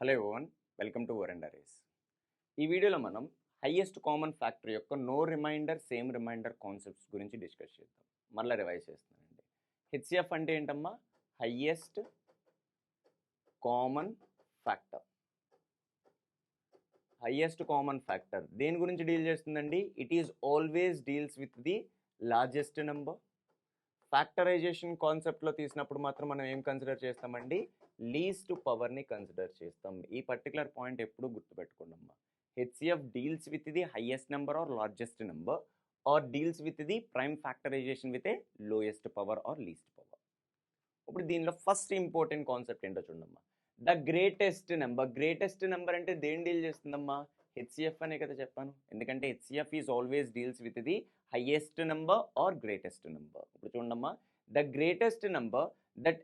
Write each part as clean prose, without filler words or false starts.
Hello everyone, welcome to Veranda race. ఈ వీడియోలో మనం హైయెస్ట్ కామన్ ఫ్యాక్టర్ యొక్క no remainder same remainder concepts గురించి డిస్కస్ చేద్దాం. మళ్ళీ రివైజ్ చేస్తున్నానండి. హెచ్సిఎఫ్ అంటే ఏంటమ్మా? Highest common factor. Highest common factor దేని గురించి డీల్ చేస్తుందండి? It is always deals with the largest number. Factorization కాన్సెప్ట్లో తీసినప్పుడు మాత్రం మనం ఏం కన్సిడర్ చేస్తామండి? లీస్ట్ పవర్ని కన్సిడర్ చేస్తాం. ఈ పర్టికులర్ పాయింట్ ఎప్పుడు గుర్తుపెట్టుకోండమ్మా. HCF deals with the highest number or largest number or deals with the prime factorisation with a lowest power or least power. ఇప్పుడు దీనిలో ఫస్ట్ ఇంపార్టెంట్ కాన్సెప్ట్ ఏంటో చూడమ్మా. The greatest number. Greatest number అంటే దేని deal చేస్తుందమ్మా? HCF అనే కదా చెప్పాను. ఎందుకంటే HCF is always deals with the highest number or greatest number. ఇప్పుడు చూడమ్మా, the greatest number that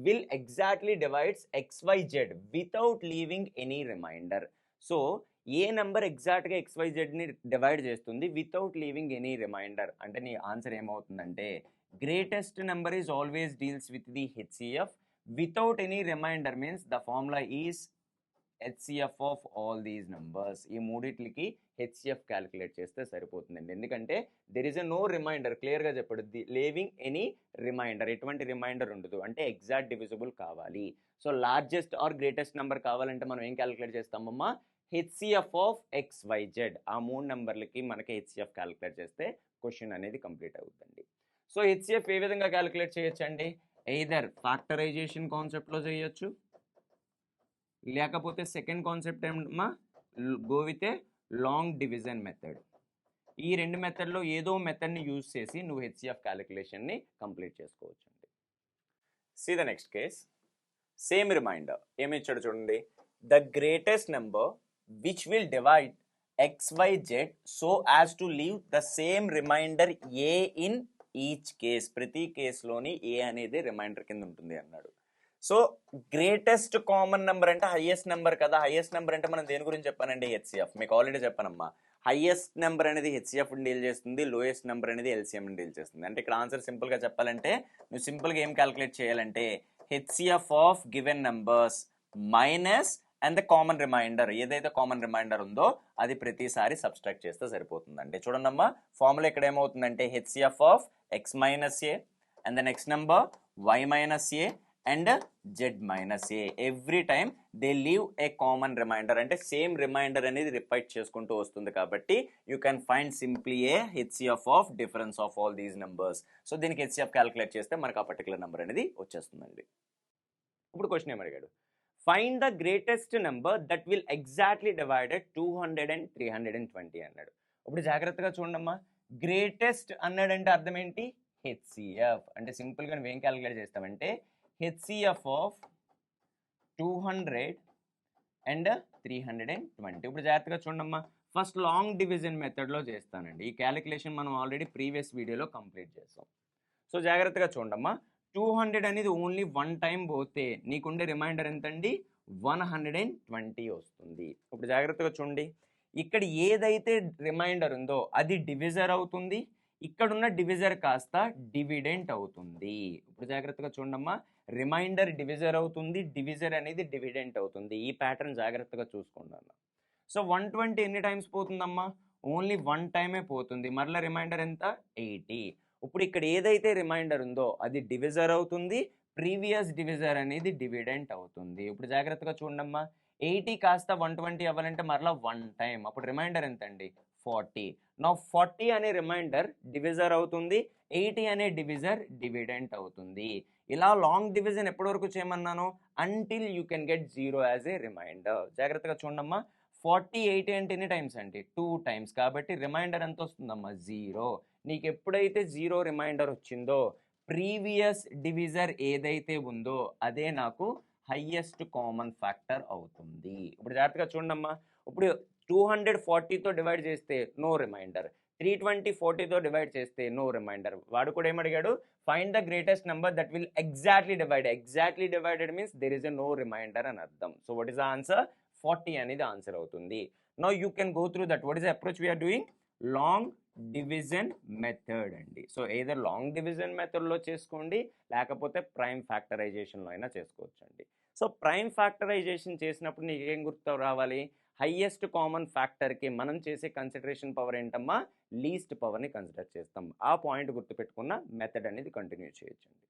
will exactly divides xyz without leaving any remainder. So ఏ నెంబర్ ఎగ్జాక్ట్గా XYZని డివైడ్ చేస్తుంది వితౌట్ లీవింగ్ ఎనీ రిమైండర్ అంటే నీ ఆన్సర్ ఏమవుతుందంటే greatest number is always deals with the HCF without any remainder. Means the formula is HCF of all these numbers. ఈ మూడిట్లకి HCF calculate చేస్తే సరిపోతుందండి. ఎందుకంటే there is a no remainder. క్లియర్గా చెప్పడు, లీవింగ్ ఎనీ రిమైండర్. ఎటువంటి remainder ఉండదు. అంటే ఎగ్జాక్ట్ డివిజిబుల్ కావాలి. So largest or greatest number కావాలంటే మనం ఏం క్యాలిక్యులేట్ చేస్తామమ్మా? HCF of XYZ. ఆ మూడు నెంబర్లకి మనకి హెచ్సిఎఫ్ క్యాలిక్యులేట్ చేస్తే క్వశ్చన్ అనేది కంప్లీట్ అవుతుంది. సో హెచ్సిఎఫ్ ఏ విధంగా క్యాలిక్యులేట్ చేయొచ్చు అండి? ఎయిదర్ ఫ్యాక్టరైజేషన్ కాన్సెప్ట్లో చేయొచ్చు, లేకపోతే సెకండ్ కాన్సెప్ట్ ఏమమ్మా? Go with a long division method. ఈ రెండు మెథడ్లో ఏదో మెథడ్ని యూజ్ చేసి నువ్వు హెచ్సిఎఫ్ క్యాలిక్యులేషన్ని కంప్లీట్ చేసుకోవచ్చు అండి. See the next case. Same remainder ఏమి ఇచ్చాడు చూడండి. The greatest number which will divide XYZ so as to leave the same remainder A in each case. ప్రతి కేసులోని ఏ అనేది రిమైండర్ కింద ఉంటుంది అన్నాడు. సో గ్రేటెస్ట్ కామన్ నెంబర్ అంటే హైయెస్ట్ నెంబర్ కదా. హైయెస్ట్ నెంబర్ అంటే మనం దేని గురించి చెప్పానండి? హెచ్సిఎఫ్. మీకు ఆల్రెడీ చెప్పానమ్మా, హైయెస్ట్ నెంబర్ అనేది హెచ్సిఎఫ్ డీల్ చేస్తుంది, లోయెస్ట్ నెంబర్ అనేది ఎల్సిఎం డీల్ చేస్తుంది. అంటే ఇక్కడ ఆన్సర్ సింపుల్గా చెప్పాలంటే నువ్వు సింపుల్గా ఏం క్యాలిక్యులేట్ చేయాలంటే HCF of given numbers minus and the common remainder. ఏదైతే కామన్ రిమైండర్ ఉందో అది ప్రతిసారి సబ్స్ట్రాక్ట్ చేస్తే సరిపోతుందండి. చూడండమ్మా, ఫార్ములా ఇక్కడ ఏమవుతుందంటే HCF of x minus A and the next number y minus A and z minus a. every time they leave a common reminder అంటే సేమ్ రిమైండర్ అనేది రిపీట్ చేసుకుంటూ వస్తుంది. కాబట్టి you can find simply A HCF of difference of all these numbers. So దీనికి HCF calculate చేస్తే మనకు ఆ particular number అనేది వచ్చేస్తుందండి. ఇప్పుడు క్వశ్చన్ ఏం అడిగాడు? Find the greatest number that will exactly divided 200 and 320 అన్నాడు. ఇప్పుడు జాగ్రత్తగా చూడమ్మా, గ్రేటెస్ట్ అన్నాడంటే అర్థం ఏంటి? హెచ్సిఎఫ్. అంటే సింపుల్గా నువ్వు ఏం క్యాలిక్యులేట్ చేస్తామంటే హెచ్సిఎఫ్ ఆఫ్ 200 and 320. ఇప్పుడు జాగ్రత్తగా చూడమ్మా, ఫస్ట్ లాంగ్ డివిజన్ మెథడ్లో చేస్తానండి. ఈ క్యాలిక్యులేషన్ మనం ఆల్రెడీ ప్రీవియస్ వీడియోలో కంప్లీట్ చేస్తాం. సో జాగ్రత్తగా చూడమ్మా, 200 అనేది ఓన్లీ వన్ టైం పోతే నీకుండే రిమైండర్ ఎంతండి? 120 వస్తుంది. ఇప్పుడు జాగ్రత్తగా చూడండి, ఇక్కడ ఏదైతే రిమైండర్ ఉందో అది డివిజర్ అవుతుంది, ఇక్కడున్న డివిజర్ కాస్త డివిడెంట్ అవుతుంది. ఇప్పుడు జాగ్రత్తగా చూడమ్మా, రిమైండర్ డివిజర్ అవుతుంది, డివిజర్ అనేది డివిడెంట్ అవుతుంది. ఈ ప్యాటర్న్ జాగ్రత్తగా చూసుకోండి అన్న. సో 120 ఎన్ని టైమ్స్ పోతుందమ్మా? ఓన్లీ వన్ టైమే పోతుంది. మరలా రిమైండర్ ఎంత? 80. ఇప్పుడు ఇక్కడ ఏదైతే రిమైండర్ ఉందో అది డివిజర్ అవుతుంది, ప్రీవియస్ డివిజర్ అనేది డివిడెంట్ అవుతుంది. ఇప్పుడు జాగ్రత్తగా చూడమ్మా, 80 కాస్త 120 అవ్వాలంటే మరలా వన్ టైం. అప్పుడు రిమైండర్ ఎంత అండి? 40. నా 40 అనే రిమైండర్ డివిజర్ అవుతుంది, 80 అనే డివిజర్ డివిడెంట్ అవుతుంది. ఇలా లాంగ్ డివిజన్ ఎప్పటి వరకు చేయమన్నాను? Until you can get 0 as a remainder. జాగ్రత్తగా చూడమ్మా, 40 80 అంటే ఎన్ని టైమ్స్ అంటే 2 టైమ్స్. కాబట్టి రిమైండర్ ఎంత వస్తుందమ్మా? 0. నీకు ఎప్పుడైతే 0 రిమైండర్ వచ్చిందో ప్రీవియస్ డివిజర్ ఏదైతే ఉందో అదే నాకు హైయెస్ట్ కామన్ ఫ్యాక్టర్ అవుతుంది. ఇప్పుడు జాగ్రత్తగా చూడమ్మా, ఇప్పుడు 240తో డివైడ్ చేస్తే నో రిమైండర్, 320 40తో డివైడ్ చేస్తే నో రిమైండర్. వాడు కూడా ఏమడిగాడు? Find the greatest number that will exactly divide. Exactly divided means there is a no remainder అని అర్థం. So what is the answer? 40 అనేది ఆన్సర్ అవుతుంది. Now you can go through that. What is the approach we're doing? Long division method అండి. So either long division మెథడ్లో చేసుకోండి, లేకపోతే prime ఫ్యాక్టరైజేషన్లో అయినా చేసుకోవచ్చు అండి. సో ప్రైమ్ ఫ్యాక్టరైజేషన్ చేసినప్పుడు నీకు ఏం గుర్తు రావాలి, హైయెస్ట్ కామన్ ఫ్యాక్టర్కి మనం చేసే కన్సిడరేషన్ పవర్ ఏంటమ్మా, లీస్ట్ పవర్ని కన్సిడర్ చేస్తాం. ఆ పాయింట్ గుర్తుపెట్టుకున్న మెథడ్ అనేది కంటిన్యూ చేయొచ్చండి.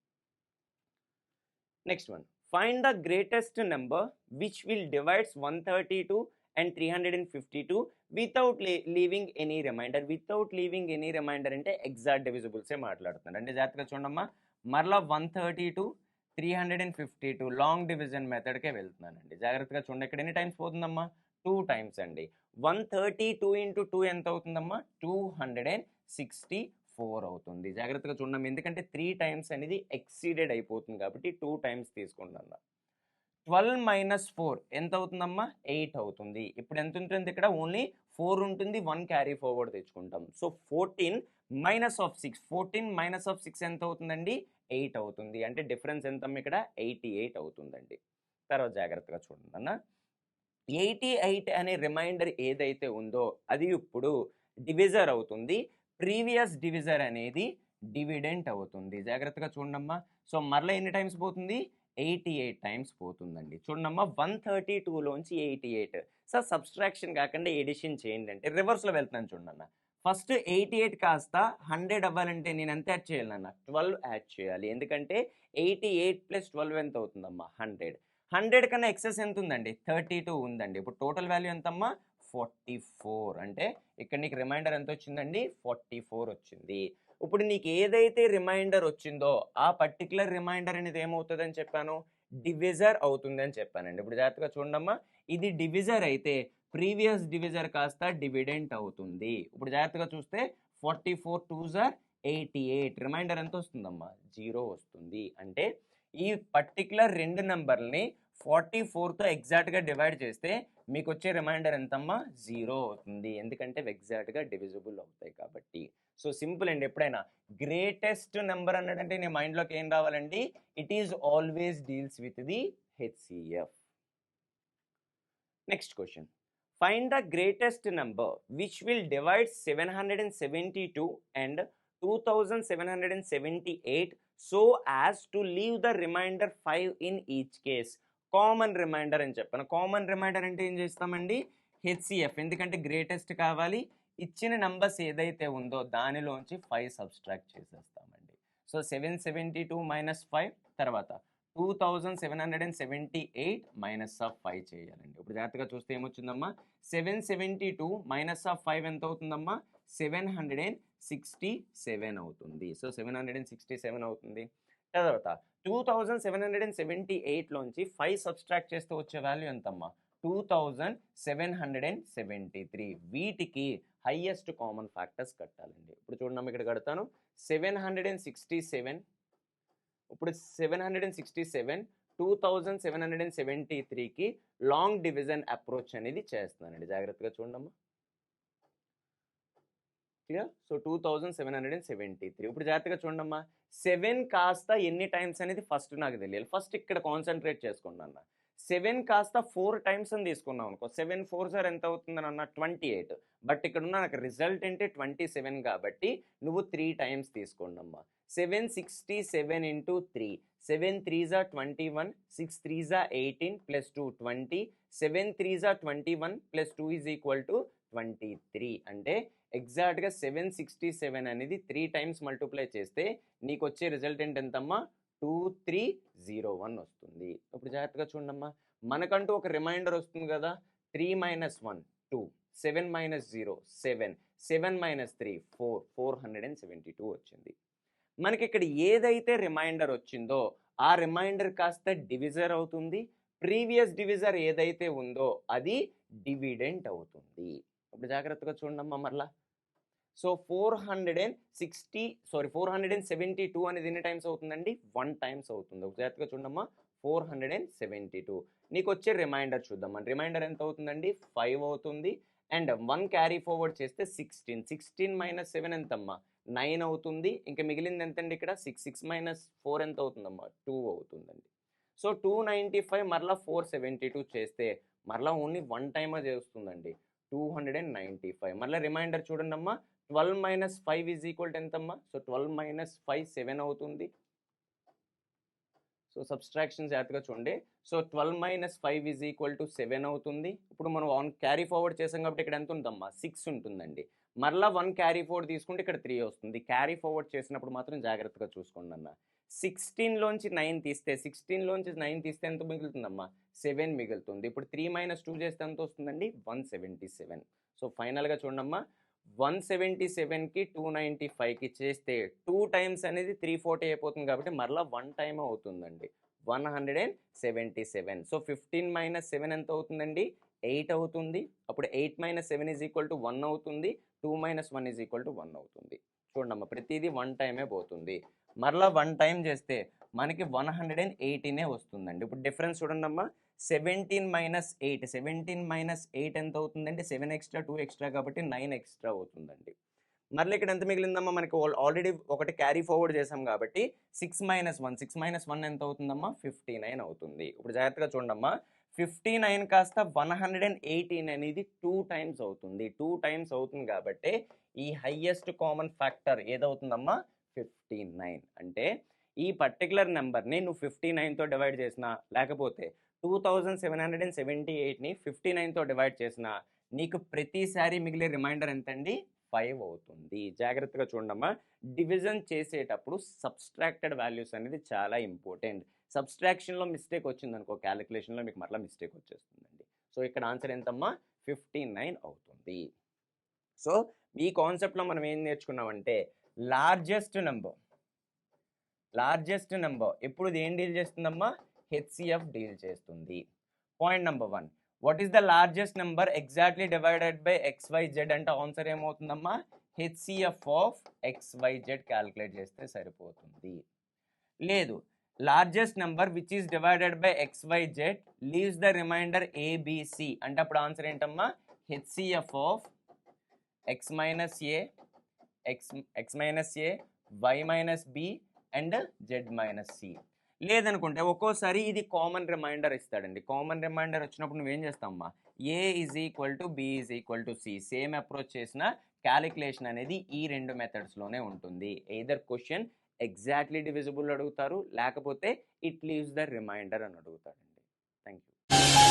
Next one, find the greatest number which will divides 132 and 352 without leaving any remainder. Without leaving any remainder అంటే ఎగ్జాక్ట్ డివిజిబుల్సే మాట్లాడుతున్నాడు. అంటే జాగ్రత్తగా చూడమ్మా, మరలా 132 352 లాంగ్ డివిజన్ మెథడ్కే వెళ్తున్నానండి. జాగ్రత్తగా చూడండి, ఇక్కడ ఎన్ని టైమ్స్ పోతుందమ్మా, 2 టైమ్స్ అండి. 132 into 2 ఎంత అవుతుందమ్మా, 264 అవుతుంది. జాగ్రత్తగా చూడమ్మా, ఎందుకంటే 3 టైమ్స్ అనేది ఎక్సీడెడ్ అయిపోతుంది కాబట్టి 2 టైమ్స్ తీసుకుంటాం. 12 minus 4 ఎంత అవుతుందమ్మా, 8 అవుతుంది. ఇప్పుడు ఎంత ఉంటుంది, ఇక్కడ ఓన్లీ 4 ఉంటుంది, 1 క్యారీ ఫార్వర్డ్ తెచ్చుకుంటాం. So 14 minus of 6, 14 minus of 6 ఎంత అవుతుందండి, 8 అవుతుంది. అంటే డిఫరెన్స్ ఎంత ఇక్కడ, 88 అవుతుందండి. తర్వాత జాగ్రత్తగా చూడండి అన్న, 88 అనే రిమైండర్ ఏదైతే ఉందో అది ఇప్పుడు డివిజర్ అవుతుంది, ప్రీవియస్ డివిజర్ అనేది డివిడెంట్ అవుతుంది. జాగ్రత్తగా చూడమ్మా, సో మరలా ఎన్ని టైమ్స్ పోతుంది, 88 టైమ్స్ పోతుందండి. చూడమ్మా, 132లోంచి 88, సార్ సబ్స్ట్రాక్షన్ కాకుండా ఎడిషన్ చేయండి అంటే రివర్స్లో వెళ్తున్నాను చూడన్న. ఫస్ట్ 88 కాస్త 100 అవ్వాలంటే నేను ఎంత యాడ్ చేయాలన్న, 12 యాడ్ చేయాలి. ఎందుకంటే 88 + 12 ఎంత అవుతుందమ్మా, 100. 100 కన్నా ఎక్సెస్ ఎంత ఉందండి, 32 ఉందండి. ఇప్పుడు టోటల్ వాల్యూ ఎంతమ్మా, 44. అంటే ఇక్కడ నీకు రిమైండర్ ఎంత వచ్చిందండి, 44 వచ్చింది. ఇప్పుడు నీకు ఏదైతే రిమైండర్ వచ్చిందో ఆ పర్టికులర్ రిమైండర్ అనేది ఏమవుతుంది అని చెప్పాను, డివిజర్ అవుతుంది అని చెప్పానండి. ఇప్పుడు జాగ్రత్తగా చూడమ్మా, ఇది డివిజర్ అయితే ప్రీవియస్ డివిజర్ కాస్త డివిడెంట్ అవుతుంది. ఇప్పుడు జాగ్రత్తగా చూస్తే 44 2s are 88, రిమైండర్ ఎంత వస్తుందమ్మా, 0 వస్తుంది. అంటే ఈ పర్టికులర్ రెండు నెంబర్ని 44తో ఎగ్జాక్ట్గా డివైడ్ చేస్తే మీకు వచ్చే రిమైండర్ ఎంతమ్మా, 0 అవుతుంది. ఎందుకంటే ఎగ్జాక్ట్గా డివిజిబుల్ అవుతాయి కాబట్టి. సో సింపుల్ అండి, ఎప్పుడైనా గ్రేటెస్ట్ నెంబర్ అన్నదంటే నీ మైండ్లోకి ఏం రావాలండి, it is always deals with the HCF. Next question, find the greatest number which will divide 772 and 2778 so as to leave the remainder 5 in each case. Common remainder అని చెప్పాను. Common reminder అంటే ఏం చేస్తామండి, HCF, ఎందుకంటే greatest కావాలి, ఇచ్చిన numbers ఏదైతే ఉందో దానిలోంచి 5 సబ్స్ట్రాక్ట్ చేసేస్తామండి. సో 772 - 5, తర్వాత 2778 -5 చేయాలండి. ఇప్పుడు జాగ్రత్తగా చూస్తే ఏమొచ్చిందమ్మా, 772 - 5 ఎంత అవుతుందమ్మా, 767 అవుతుంది. సో 767 అవుతుంది. తర్వాత 2778లోంచి 5 సబ్స్ట్రాక్ట్ చేస్తే వచ్చే వాల్యూ ఎంతమ్మా, 2773. వీటికి హైయెస్ట్ కామన్ ఫ్యాక్టర్స్ కట్టాలండి. ఇప్పుడు చూడండి, ఇక్కడ కడతాను 767. ఇప్పుడు 767 2773కి లాంగ్ డివిజన్ అప్రోచ్ అనేది చేస్తున్నానండి. జాగ్రత్తగా చూడమ్మా, క్లియర్. సో 2773. ఇప్పుడు జాగ్రత్తగా చూడమ్మా, 7 కాస్త ఎన్ని టైమ్స్ అనేది ఫస్ట్ నాకు తెలియాలి. ఫస్ట్ ఇక్కడ కాన్సన్ట్రేట్ చేసుకోండి అన్న. 7 కాస్త 4 టైమ్స్ అని తీసుకున్నాం అనుకో, 7 4s are ఎంత అవుతుందని అన్న, 28. బట్ ఇక్కడ ఉన్న నాకు రిజల్ట్ అంటే 27 కాబట్టి నువ్వు 3 టైమ్స్ తీసుకోండి అమ్మా. 767 into 3, 7 3s are 21, 6 3s are 18 plus 2 20, 7 3s are 21 plus 2 is equal to 23. అంటే ఎగ్జాక్ట్గా 767 అనేది 3 టైమ్స్ మల్టిప్లై చేస్తే నీకు వచ్చే రిజల్ట్ ఎంతమ్మా, 2301 వస్తుంది. ఇప్పుడు జాగ్రత్తగా చూడమ్మా, మనకంటూ ఒక రిమైండర్ వస్తుంది కదా, 3 - 1 2, 7 - 0 7, 7 - 3 4, 472 వచ్చింది. మనకి ఇక్కడ ఏదైతే రిమైండర్ వచ్చిందో ఆ రిమైండర్ కాస్త డివిజర్ అవుతుంది, ప్రీవియస్ డివిజర్ ఏదైతే ఉందో అది డివిడెంట్ అవుతుంది. ఇప్పుడు జాగ్రత్తగా చూడమ్మా మరలా. సో 472 అనేది ఎన్ని టైమ్స్ అవుతుందండి, 1 టైమ్స్ అవుతుంది. ఒక జాగ్రత్తగా చూడమ్మా, 472. నీకు వచ్చే రిమైండర్ చూద్దాం. రిమైండర్ ఎంత అవుతుందండి, 5 అవుతుంది. అండ్ 1 క్యారీ ఫార్వర్డ్ చేస్తే 16, 16 - 7 ఎంతమ్మా, 9 అవుతుంది. ఇంకా మిగిలింది ఎంతండి ఇక్కడ, 6, 6 - 4 ఎంత అవుతుందమ్మా, 2 అవుతుందండి. సో 295 మరలా 472 చేస్తే మరలా ఓన్లీ 1 టైమ్ చేస్తుందండి, 295. మళ్ళీ రిమైండర్ చూడండి అమ్మా, 12 - 5 ఈజ్ ఈక్వల్ టు ఎంతమ్మా, సో 12 - 5 7 అవుతుంది. సో సబ్స్ట్రాక్షన్ జాగ్రత్తగా చూడండి. సో 12 - 5 = 7 అవుతుంది. ఇప్పుడు మనం 1 క్యారీ ఫార్వర్డ్ చేసాం కాబట్టి ఇక్కడ ఎంత ఉందమ్మా 6 ఉంటుందండి. మరలా 1 క్యారీ ఫార్వర్డ్ తీసుకుంటే ఇక్కడ 3 వస్తుంది. క్యారీ ఫార్వర్డ్ చేసినప్పుడు మాత్రం జాగ్రత్తగా చూసుకోండి అన్న. 16లోంచి 9 తీస్తే 16లోంచి 9 తీస్తే ఎంత మిగులుతుందమ్మా 7 మిగులుతుంది. ఇప్పుడు 3 - 2 చేస్తే ఎంత వస్తుందండి 177. సో ఫైనల్గా చూడమ్మా 177కి 295కి చేస్తే 2 టైమ్స్ అనేది 340 అయిపోతుంది కాబట్టి మరలా 1 టైం అవుతుందండి 177. సో 15 - 7 ఎంత అవుతుందండి 8 అవుతుంది. అప్పుడు 8 - 7 = 1 అవుతుంది. 2 - 1 = 1 అవుతుంది. చూడమ్మా ప్రతిదీ 1 టైమే పోతుంది. మరలా 1 టైం చేస్తే మనకి 118 వస్తుందండి. ఇప్పుడు డిఫరెన్స్ చూడండమ్మా 17 - 8 17 - 8 ఎంత అవుతుందండి 7 ఎక్స్ట్రా 2 ఎక్స్ట్రా కాబట్టి 9 ఎక్స్ట్రా అవుతుందండి. మళ్ళీ ఇక్కడ ఎంత మిగిలిందమ్మా మనకి ఆల్రెడీ ఒకటి క్యారీ ఫార్వర్డ్ చేసాం కాబట్టి 6 - 1 6 - 1 ఎంత అవుతుందమ్మా 59 అవుతుంది. ఇప్పుడు జాగ్రత్తగా చూడమ్మా 59 కాస్త 118 అనేది 2 టైమ్స్ అవుతుంది. 2 టైమ్స్ అవుతుంది కాబట్టి ఈ హైయెస్ట్ కామన్ ఫ్యాక్టర్ ఏదవుతుందమ్మా 59. అంటే ఈ పర్టికులర్ నెంబర్ని నువ్వు 59తో డివైడ్ చేసినా లేకపోతే 2778ని 59తో డివైడ్ చేసినా నీకు ప్రతిసారి మిగిలే రిమైండర్ ఎంతండి 5 అవుతుంది. జాగ్రత్తగా చూడమ్మా డివిజన్ చేసేటప్పుడు సబ్స్ట్రాక్టెడ్ వాల్యూస్ అనేది చాలా ఇంపార్టెంట్. సబ్స్ట్రాక్షన్లో మిస్టేక్ వచ్చిందనుకో క్యాలిక్యులేషన్లో మీకు మరలా మిస్టేక్ వచ్చేస్తుందండి. సో ఇక్కడ ఆన్సర్ ఎంతమ్మా 59 అవుతుంది. సో ఈ కాన్సెప్ట్లో మనం ఏం నేర్చుకున్నామంటే లార్జెస్ట్ నెంబర్ ఎప్పుడు ఏం డీల్ చేస్తుందమ్మా హెచ్సిఎఫ్ డీల్ చేస్తుంది. Point number 1 what is the largest number exactly divided by XYZ అంటే ఆన్సర్ ఏమవుతుందమ్మా హెచ్సిఎఫ్ ఆఫ్ XYZ క్యాలిక్యులేట్ చేస్తే సరిపోతుంది. లేదు largest number which is divided by XYZ leaves the remainder ABC అంటే అప్పుడు ఆన్సర్ ఏంటమ్మా HCF of X - A, Y - B and Z - C. లేదనుకుంటే ఒక్కోసారి ఇది కామన్ రిమైండర్ ఇస్తాడండి. కామన్ రిమైండర్ వచ్చినప్పుడు నువ్వేం చేస్తావమ్మా A = B = C same approach చేసిన క్యాలిక్యులేషన్ అనేది ఈ 2 మెథడ్స్లోనే ఉంటుంది. ఎయిదర్ క్వశ్చన్ ఎగ్జాక్ట్లీ డివిజిబుల్ అడుగుతారు లేకపోతే ఇట్ లీవ్స్ ద రిమైండర్ అని అడుగుతాడండి. Thank you.